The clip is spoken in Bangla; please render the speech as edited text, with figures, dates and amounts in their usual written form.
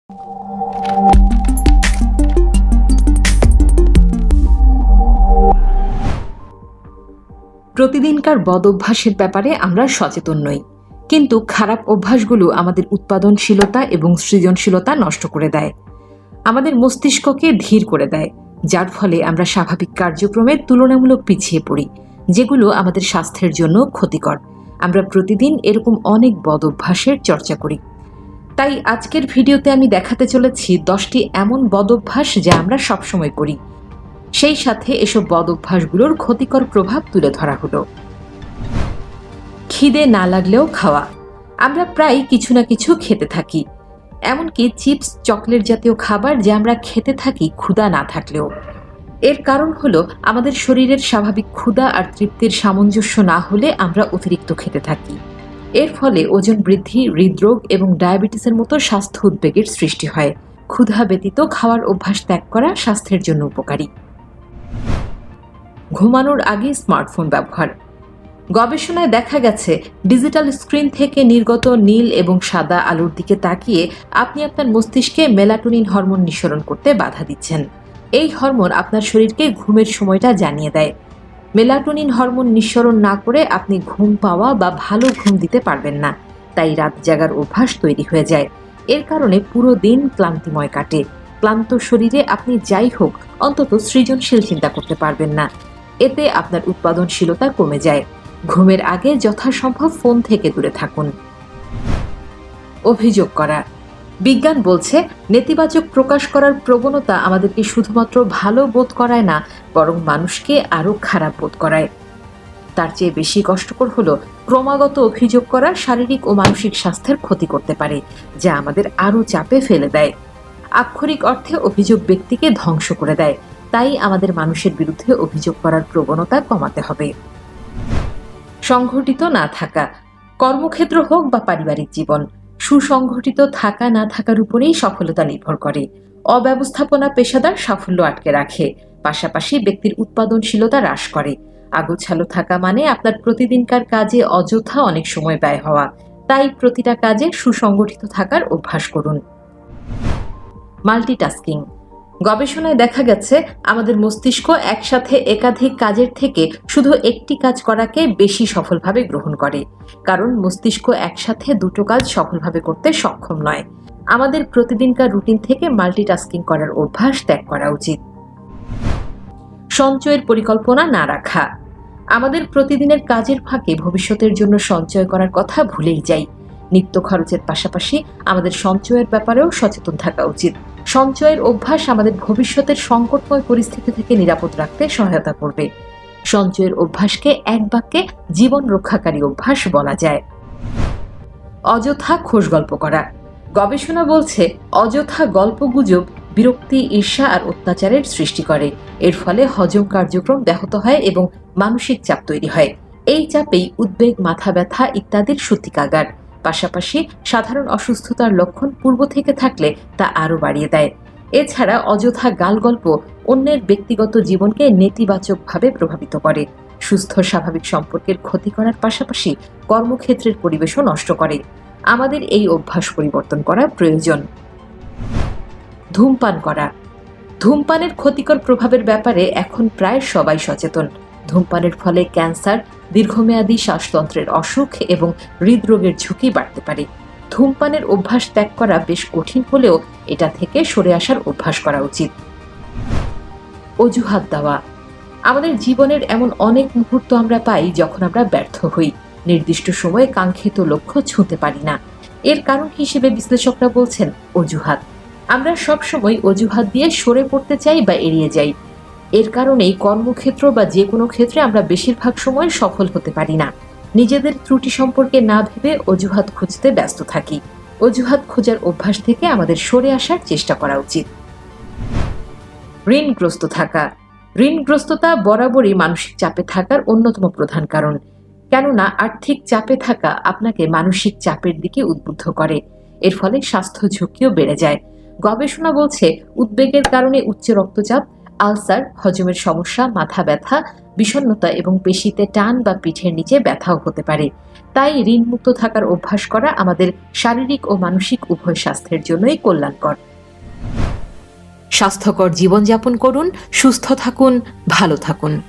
প্রতিদিনকার বদ অভ্যাসের ব্যাপারে আমরা সচেতন নই, কিন্তু খারাপ অভ্যাসগুলো আমাদের উৎপাদনশীলতা এবং সৃজনশীলতা নষ্ট করে দেয়। আমাদের মস্তিষ্ককে ধীর করে দেয়, যার ফলে আমরা স্বাভাবিক কার্যক্রমে তুলনামূলক পিছিয়ে পড়ি, যেগুলো আমাদের স্বাস্থ্যের জন্য ক্ষতিকর। আমরা প্রতিদিন এরকম অনেক বদ অভ্যাসের চর্চা করি। তাই আজকের ভিডিওতে আমি দেখাতে চলেছি 10টি এমন বদ অভ্যাস যা আমরা সবসময় করি। সেই সাথে এসব বদ অভ্যাসগুলোর ক্ষতিকর প্রভাব তুলে ধরা হলো। খিদে না লাগলেও খাওয়া। আমরা প্রায় কিছু না কিছু খেতে থাকি, এমনকি চিপস, চকলেট জাতীয় খাবার যা আমরা খেতে থাকি ক্ষুধা না থাকলেও। এর কারণ হলো আমাদের শরীরের স্বাভাবিক ক্ষুধা আর তৃপ্তির সামঞ্জস্য না হলে আমরা অতিরিক্ত খেতে থাকি। এর ফলে ওজন বৃদ্ধি, হৃদরোগ এবং ডায়াবেটিসের মতো স্বাস্থ্য উদ্বেগের সৃষ্টি হয়। ক্ষুধা ব্যতীত খাওয়ার অভ্যাস ত্যাগ করা স্বাস্থ্যের জন্য উপকারী। ঘুমানোর আগে স্মার্টফোন ব্যবহার। গবেষণায় দেখা গেছে ডিজিটাল স্ক্রিন থেকে নির্গত নীল এবং সাদা আলোর দিকে তাকিয়ে আপনি আপনার মস্তিষ্কে মেলাটোনিন হরমোন নিঃসরণ করতে বাধা দিচ্ছেন। এই হরমোন আপনার শরীরকে ঘুমের সময়টা জানিয়ে দেয়। মেলাটোনিন হরমোন নিঃসরণ না করে আপনি ঘুম পাওয়া বা ভালো ঘুম দিতে পারবেন না, তাই রাত জাগার অভ্যাস তৈরি হয়ে যায়। এর কারণে পুরো দিন ক্লান্তিময় কাটে। ক্লান্ত শরীরে আপনি যাই হোক অন্তত সৃজনশীল চিন্তা করতে পারবেন না। এতে আপনার উৎপাদনশীলতা কমে যায়। ঘুমের আগে যথাসম্ভব ফোন থেকে দূরে থাকুন। অভিযোগ করা। বিজ্ঞান বলছে নেতিবাচক প্রকাশ করার প্রবণতা আমাদেরকে শুধুমাত্র ভালো বোধ করায় না, বরং মানুষকে আরো খারাপ বোধ করায়। তার চেয়ে বেশি কষ্টকর হলো ক্রমাগত অভিযোগ করা শারীরিক ও মানসিক স্বাস্থ্যের ক্ষতি করতে পারে, যা আমাদের আরো চাপে ফেলে দেয়। আক্ষরিক অর্থে অভিযোগ ব্যক্তিকে ধ্বংস করে দেয়। তাই আমাদের মানুষের বিরুদ্ধে অভিযোগ করার প্রবণতা কমাতে হবে। সংগঠিত না থাকা। কর্মক্ষেত্র হোক বা পারিবারিক জীবন, সুসংগঠিত থাকা না থাকার উপরেই সফলতা নির্ভর করে। অব্যবস্থাপনা পেশাদার সাফল্য আটকে রাখে, পাশাপাশি ব্যক্তির উৎপাদনশীলতা হ্রাস করে। আগোছালো থাকা মানে আপনার প্রতিদিনকার কাজে অযথা অনেক সময় ব্যয় হওয়া। তাই প্রতিটা কাজে সুসংগঠিত থাকার অভ্যাস করুন। মাল্টিটাস্কিং। গবেষণায় দেখা গেছে আমাদের মস্তিষ্ক একসাথে একাধিক কাজের থেকে শুধু একটি কাজ করাকে বেশি সফলভাবে গ্রহণ করে, কারণ মস্তিষ্ক একসাথে দুটো কাজ সফলভাবে করতে সক্ষম নয়। আমাদের প্রতিদিনকার রুটিন থেকে মাল্টিটাস্কিং করার অভ্যাস ত্যাগ করা উচিত। সঞ্চয়ের পরিকল্পনা না রাখা। আমাদের প্রতিদিনের কাজের ফাঁকে ভবিষ্যতের জন্য সঞ্চয় করার কথা ভুলেই যাই। নিত্য খরচের পাশাপাশি আমাদের সঞ্চয়ের ব্যাপারেও সচেতন থাকা উচিত। সঞ্চয়ের অভ্যাস আমাদের ভবিষ্যতের সংকটময় পরিস্থিতি থেকে নিরাপদ রাখতে সহায়তা করবে। সঞ্চয়ের অভ্যাসকে এক বাক্যে জীবন রক্ষাকারী অভ্যাস বলা যায়। অযথা খোশ গল্প করা। গবেষণা বলছে অযথা গল্পগুজব বিরক্তি, ঈর্ষা আর অত্যাচারের সৃষ্টি করে। এর ফলে হজম কার্যক্রম ব্যাহত হয় এবং মানসিক চাপ তৈরি হয়। এই চাপেই উদ্বেগ, মাথা ব্যথা ইত্যাদির সূতিকাগার। পাশাপাশি সাধারণ অসুস্থতার লক্ষণ পূর্ব থেকে থাকলে তা আরও বাড়িয়ে দেয়। এছাড়া অযথা গালগল্প অন্যের ব্যক্তিগত জীবনকে নেতিবাচকভাবে প্রভাবিত করে, সুস্থ স্বাভাবিক সম্পর্কের ক্ষতি করার পাশাপাশি কর্মক্ষেত্রের পরিবেশও নষ্ট করে। আমাদের এই অভ্যাস পরিবর্তন করা প্রয়োজন। ধূমপান করা। ধূমপানের ক্ষতিকর প্রভাবের ব্যাপারে এখন প্রায় সবাই সচেতন। ধূমপানের ফলে ক্যান্সার, দীর্ঘমেয়াদী শ্বাসতন্ত্রের অসুখ এবং হৃদরোগের ঝুঁকি বাড়তে পারে। ধূমপানের অভ্যাস ত্যাগ করা বেশ কঠিন হলেও এটা থেকে সরে আসার অভ্যাস করা উচিত। অজুহাত দেওয়া। আমাদের জীবনের এমন অনেক মুহূর্ত আমরা পাই যখন আমরা ব্যর্থ হই, নির্দিষ্ট সময়ে কাঙ্ক্ষিত লক্ষ্য ছুঁতে পারি না। এর কারণ হিসেবে বিশ্লেষকরা বলছেন অজুহাত। আমরা সবসময় অজুহাত দিয়ে সরে পড়তে চাই বা এড়িয়ে যাই। এর কারণেই কর্মক্ষেত্র বা যে কোনো ক্ষেত্রে আমরা বেশিরভাগ সময় সফল হতে পারি না। নিজেদের ত্রুটি সম্পর্কে না ভেবে অজুহাত খুঁজতে ব্যস্ত থাকি। অজুহাত খোঁজার অভ্যাস থেকে আমাদের সরে আসার চেষ্টা করা উচিত। ঋণগ্রস্ত থাকা। ঋণগ্রস্ততা বরাবরই মানসিক চাপে থাকার অন্যতম প্রধান কারণ, কেননা আর্থিক চাপে থাকা আপনাকে মানসিক চাপের দিকে উদ্বুদ্ধ করে। এর ফলে স্বাস্থ্য ঝুঁকিও বেড়ে যায়। গবেষণা বলছে উদ্বেগের কারণে উচ্চ রক্তচাপ, আলসার, হজমের সমস্যা, মাথা ব্যথা, বিষণ্ণতা এবং পেশিতে টান বা পিঠের নিচে ব্যথাও হতে পারে। তাই ঋণমুক্ত থাকার অভ্যাস করা আমাদের শারীরিক ও মানসিক উভয় স্বাস্থ্যের জন্যই কল্যাণকর। স্বাস্থ্যকর জীবনযাপন করুন, সুস্থ থাকুন, ভালো থাকুন।